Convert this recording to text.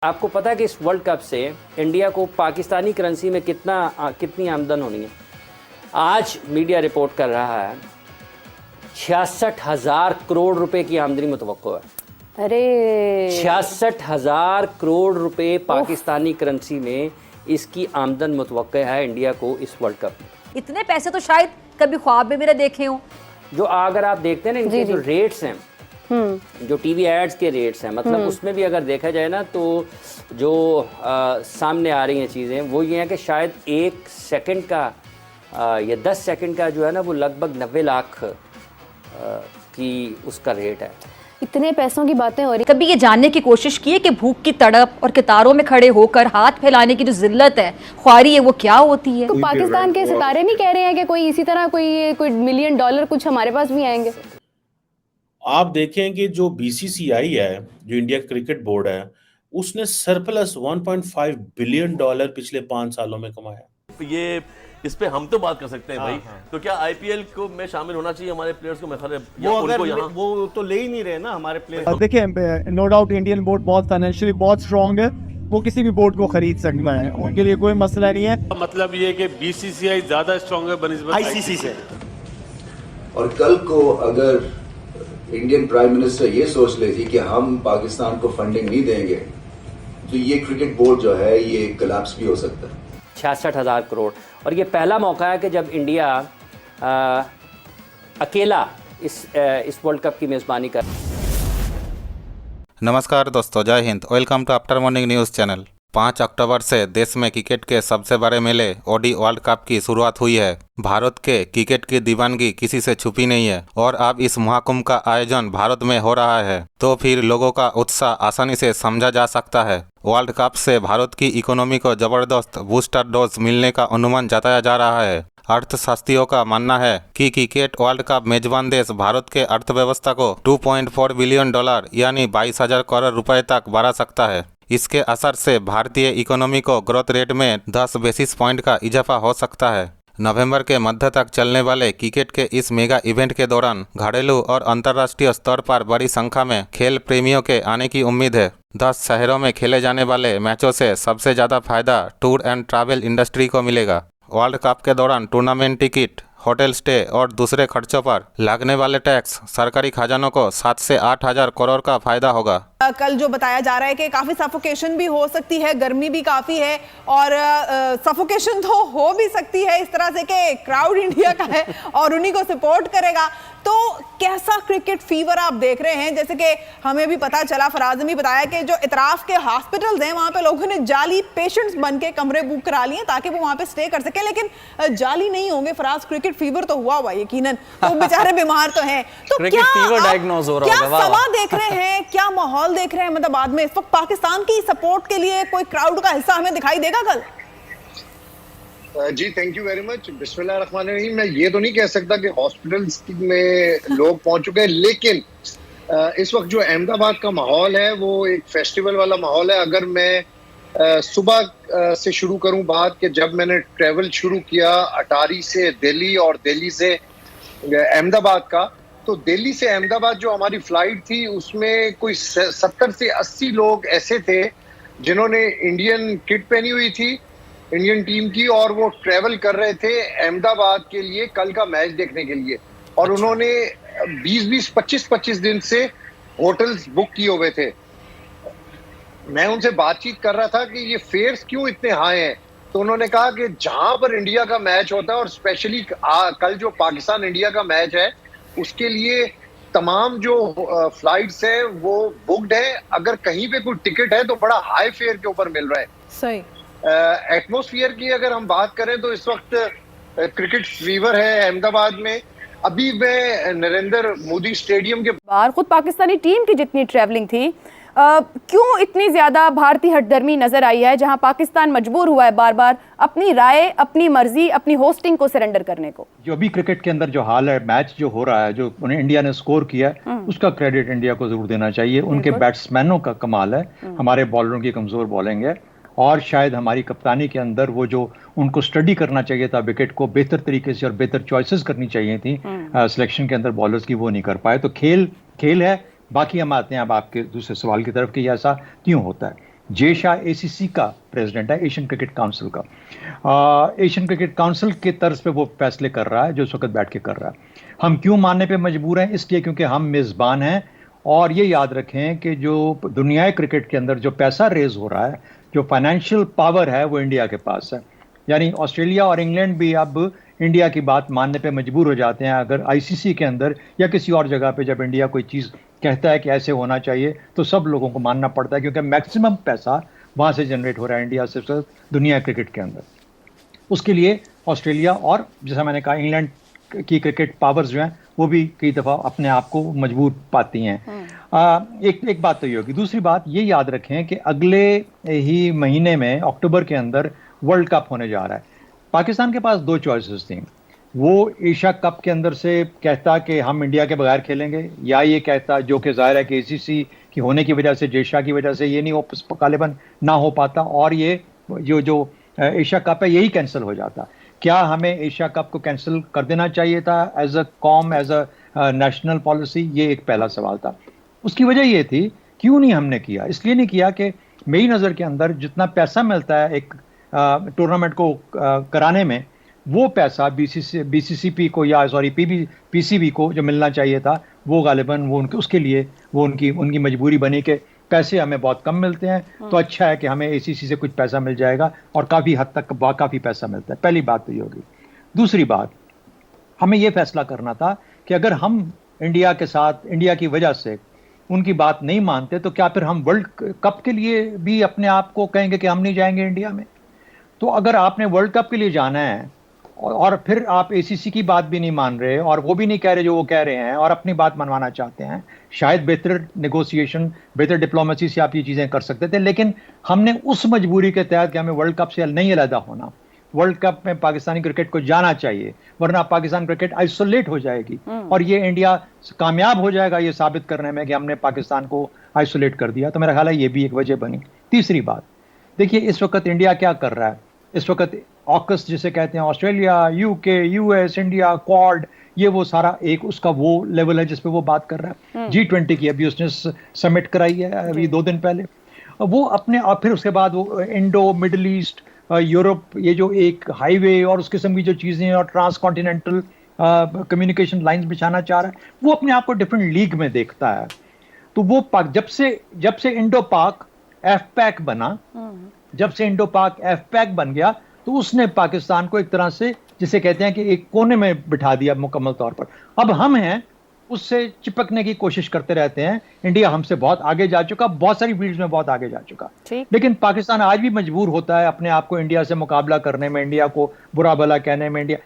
आपको पता है कि इस वर्ल्ड कप से इंडिया को पाकिस्तानी करेंसी में कितनी आमदन होनी है? आज मीडिया रिपोर्ट कर रहा है 66,000 करोड़ रुपए की आमदनी मुतवक्को है। अरे 66,000 करोड़ रुपए पाकिस्तानी करेंसी में इसकी आमदन मुतवक्को है इंडिया को इस वर्ल्ड कप में। इतने पैसे तो शायद कभी ख्वाब में मेरे देखे हों। जो अगर आप देखते हैं ना इनके जो रेट्स हैं, जो टीवी एड्स के रेट्स हैं, मतलब उसमें भी अगर देखा जाए ना तो जो सामने आ रही हैं चीज़ें वो ये हैं कि शायद 1 सेकंड का या 10 सेकंड का जो है ना वो लगभग 90 लाख की उसका रेट है। इतने पैसों की बातें हो रही। कभी ये जानने की कोशिश की है कि भूख की तड़प और कतारों में खड़े होकर हाथ फैलाने की जो जिल्लत है, ख्वारी है, वो क्या होती है? तो पाकिस्तान के सितारे नहीं कह रहे हैं कि कोई इसी तरह कोई मिलियन डॉलर कुछ हमारे पास भी आएंगे? आप देखें कि जो बीसीसीआई है, जो इंडिया क्रिकेट बोर्ड है, उसने सरप्लस 1.5 बिलियन डॉलर पिछले 5 सालों में कमाया। ये इस पे हम तो बात कर सकते हैं भाई। तो क्या आईपीएल को में शामिल होना चाहिए हमारे प्लेयर्स को? वो तो ले ही नहीं रहे ना हमारे प्लेयर्स। देखिए, नो डाउट इंडियन बोर्ड बहुत फाइनेंशियली बहुत स्ट्रांग है, वो किसी भी बोर्ड को खरीद सकता है, उनके लिए कोई मसला नहीं है। मतलब ये कि बीसीसीआई ज्यादा स्ट्रांग है बनिस्बत आईसीसी से। और कल को अगर इंडियन प्राइम मिनिस्टर ये सोच लेती कि हम पाकिस्तान को फंडिंग नहीं देंगे तो ये क्रिकेट बोर्ड जो है ये कोलैप्स भी हो सकता है। 66,000 करोड़, और ये पहला मौका है कि जब इंडिया अकेला इस वर्ल्ड कप की मेज़बानी कर। नमस्कार दोस्तों, जय हिंद। Welcome to after morning news channel. 5 अक्टूबर से देश में क्रिकेट के सबसे बड़े मेले ओडी वर्ल्ड कप की शुरुआत हुई है। भारत के क्रिकेट की दीवानगी किसी से छुपी नहीं है और अब इस महाकुंभ का आयोजन भारत में हो रहा है, तो फिर लोगों का उत्साह आसानी से समझा जा सकता है। वर्ल्ड कप से भारत की इकोनॉमी को जबरदस्त बूस्टर डोज मिलने का अनुमान जताया जा रहा है। अर्थशास्त्रियों का मानना है कि क्रिकेट वर्ल्ड कप मेजबान देश भारत के अर्थव्यवस्था को 2.4 बिलियन डॉलर यानी 22,000 करोड़ रुपए तक बढ़ा सकता है। इसके असर से भारतीय इकोनॉमी को ग्रोथ रेट में 10 बेसिस पॉइंट का इजाफा हो सकता है। नवंबर के मध्य तक चलने वाले क्रिकेट के इस मेगा इवेंट के दौरान घरेलू और अंतर्राष्ट्रीय स्तर पर बड़ी संख्या में खेल प्रेमियों के आने की उम्मीद है। 10 शहरों में खेले जाने वाले मैचों से सबसे ज़्यादा फायदा टूर एंड ट्रैवल इंडस्ट्री को मिलेगा। वर्ल्ड कप के दौरान टूर्नामेंट टिकट, होटल स्टे और दूसरे खर्चों पर लगने वाले टैक्स सरकारी खजानों को 7 से 8 हजार करोड़ का फायदा होगा। कल जो बताया जा रहा है कि काफी सफोकेशन भी हो सकती है, गर्मी भी काफी है और सफोकेशन तो हो भी सकती है इस तरह से कि क्राउड इंडिया का है और उन्हीं को सपोर्ट करेगा। तो कैसा क्रिकेट फीवर आप देख रहे हैं, जैसे कि हमें भी पता चला, फराज ने भी बताया कि जो इतराफ के हॉस्पिटल्स हैं वहां पे लोगों ने जाली पेशेंट्स बन के कमरे बुक करा लिए ताकि वो वहां पे स्टे कर सके, लेकिन जाली नहीं होंगे। फराज, क्रिकेट फीवर तो हुआ यकीनन, तो बेचारे बीमार तो हैं। तो क्या समा देख रहे हैं, क्या माहौल देख रहे हैं? मतलब बाद में इस वक्त पाकिस्तान की सपोर्ट के लिए कोई क्राउड का हिस्सा हमें दिखाई देगा कल? जी थैंक यू वेरी मच। बिस्मिल्लाहिर्रहमानिर्रहीम। मैं ये तो नहीं कह सकता कि हॉस्पिटल्स में लोग पहुंच चुके हैं, लेकिन इस वक्त जो अहमदाबाद का माहौल है वो एक फेस्टिवल वाला माहौल है। अगर मैं सुबह से शुरू करूं बात कि जब मैंने ट्रैवल शुरू किया अटारी से दिल्ली और दिल्ली से अहमदाबाद का, तो दिल्ली से अहमदाबाद जो हमारी फ्लाइट थी उसमें कोई 70 से 80 लोग ऐसे थे जिन्होंने इंडियन किट पहनी हुई थी इंडियन टीम की, और वो ट्रैवल कर रहे थे अहमदाबाद के लिए कल का मैच देखने के लिए। और उन्होंने 20-20, 25-25 दिन से होटल्स बुक किए हुए थे। मैं उनसे बातचीत कर रहा था कि ये फेयर्स क्यों इतने हाई हैं, तो उन्होंने कहा कि जहां पर इंडिया का मैच होता है और स्पेशली कल जो पाकिस्तान इंडिया का मैच है उसके लिए तमाम जो फ्लाइट्स है वो बुक्ड है। अगर कहीं पे कोई टिकट है तो बड़ा हाई फेयर के ऊपर मिल रहा है। सही एटमॉस्फेयर की अगर हम बात करें तो इस वक्त क्रिकेट फीवर है अहमदाबाद में। अभी मैं नरेंद्र मोदी स्टेडियम के बाहर खुद पाकिस्तानी टीम की जितनी ट्रैवलिंग थी, क्यों इतनी ज्यादा भारतीय हटदर्मी नजर आई है, जहां पाकिस्तान मजबूर हुआ है बार बार अपनी राय, अपनी मर्जी, अपनी होस्टिंग को सरेंडर करने को? जो अभी क्रिकेट के अंदर जो हाल है, मैच जो हो रहा है, जो उन्हें इंडिया ने स्कोर किया है, उसका क्रेडिट इंडिया को जरूर देना चाहिए। उनके बैट्समैनों का कमाल है, हमारे बॉलरों की कमजोर बॉलिंग है, और शायद हमारी कप्तानी के अंदर वो जो उनको स्टडी करना चाहिए था विकेट को बेहतर तरीके से और बेहतर चॉइसेस करनी चाहिए थी सिलेक्शन के अंदर बॉलर्स की, वो नहीं कर पाए। तो खेल है। बाकी हम आते हैं अब आपके दूसरे सवाल की तरफ कि ऐसा क्यों होता है। जय शाह एसीसी का प्रेसिडेंट है, एशियन क्रिकेट काउंसिल का। एशियन क्रिकेट काउंसिल के तर्ज पे वो फैसले कर रहा है जो इस वक्त बैठ के कर रहा है। हम क्यों मानने पे मजबूर हैं? इसलिए क्योंकि हम मेज़बान हैं, और ये याद रखें कि जो दुनियाई क्रिकेट के अंदर जो पैसा रेज हो रहा है, जो फाइनेंशियल पावर है, वो इंडिया के पास है। यानी ऑस्ट्रेलिया और इंग्लैंड भी अब इंडिया की बात मानने पे मजबूर हो जाते हैं। अगर आईसीसी के अंदर या किसी और जगह पे जब इंडिया कोई चीज़ कहता है कि ऐसे होना चाहिए, तो सब लोगों को मानना पड़ता है, क्योंकि मैक्सिमम पैसा वहाँ से जनरेट हो रहा है इंडिया से दुनिया क्रिकेट के अंदर। उसके लिए ऑस्ट्रेलिया और जैसा मैंने कहा इंग्लैंड की क्रिकेट पावर्स जो हैं वो भी कई दफ़ा अपने आप को मजबूर पाती हैं। एक बात तो ये होगी। दूसरी बात ये याद रखें कि अगले ही महीने में अक्टूबर के अंदर वर्ल्ड कप होने जा रहा है। पाकिस्तान के पास दो चॉइसेस थी। वो एशिया कप के अंदर से कहता कि हम इंडिया के बगैर खेलेंगे, या ये कहता, जो कि जाहिर है कि एसीसी की होने की वजह से, जय शाह की वजह से ये नहीं हो, गालिबन ना हो पाता, और ये जो एशिया कप है यही कैंसिल हो जाता। क्या हमें एशिया कप को कैंसिल कर देना चाहिए था as a calm, as a national policy? ये एक पहला सवाल था। उसकी वजह ये थी, क्यों नहीं हमने किया? इसलिए नहीं किया कि मेरी नज़र के अंदर जितना पैसा मिलता है एक टूर्नामेंट को कराने में, वो पैसा बीसीसीपी को या पीसीबी को जो मिलना चाहिए था, वो गालिबन वो उसके लिए वो उनकी मजबूरी बनी कि पैसे हमें बहुत कम मिलते हैं, तो अच्छा है कि हमें एसीसी से कुछ पैसा मिल जाएगा, और काफ़ी हद तक काफ़ी पैसा मिलता है। पहली बात तो ये होगी। दूसरी बात, हमें ये फैसला करना था कि अगर हम इंडिया के साथ, इंडिया की वजह से उनकी बात नहीं मानते, तो क्या फिर हम वर्ल्ड कप के लिए भी अपने आप को कहेंगे कि हम नहीं जाएंगे इंडिया में? तो अगर आपने वर्ल्ड कप के लिए जाना है और फिर आप एसीसी की बात भी नहीं मान रहे, और वो भी नहीं कह रहे जो वो कह रहे हैं, और अपनी बात मनवाना चाहते हैं, शायद बेहतर नेगोशिएशन, बेहतर डिप्लोमेसी से आप ये चीज़ें कर सकते थे। लेकिन हमने उस मजबूरी के तहत कि हमें वर्ल्ड कप से नहीं अलहदा होना, वर्ल्ड कप में पाकिस्तानी क्रिकेट को जाना चाहिए, वरना पाकिस्तान क्रिकेट आइसोलेट हो जाएगी, और ये इंडिया कामयाब हो जाएगा ये साबित करने में कि हमने पाकिस्तान को आइसोलेट कर दिया। तो मेरा ख्याल है ये भी एक वजह बनी। तीसरी बात, देखिए इस वक्त इंडिया क्या कर रहा है। इस वक्त ऑकस जिसे कहते हैं, Australia, UK, US, India, quad, ये वो सारा एक उसका वो लेवल है जिसपे वो बात कर रहा है। G20 की अभी उसने समिट कराई है अभी 2 दिन पहले। वो अपने, और फिर उसके बाद वो इंडो, मिडल ईस्ट, यूरोप, ये जो एक हाईवे और उस किस्म की जो चीज़ें और ट्रांसकॉन्टिनेंटल कम्युनिकेशन लाइंस बिछाना चाह रहा है, वो अपने आप को डिफरेंट लीग में देखता है। तो वो जब से इंडो पाक एफपैक बना, जब से इंडो पाक एफपैक बन गया, तो उसने पाकिस्तान को एक तरह से, जिसे कहते हैं कि एक कोने में बिठा दिया मुकम्मल तौर पर। अब हम हैं उससे चिपकने की कोशिश करते रहते हैं। इंडिया हमसे बहुत आगे जा चुका, बहुत सारी फील्ड्स में बहुत आगे जा चुका, लेकिन पाकिस्तान आज भी मजबूर होता है अपने आप को इंडिया से मुकाबला करने में, इंडिया को बुरा भला कहने में। इंडिया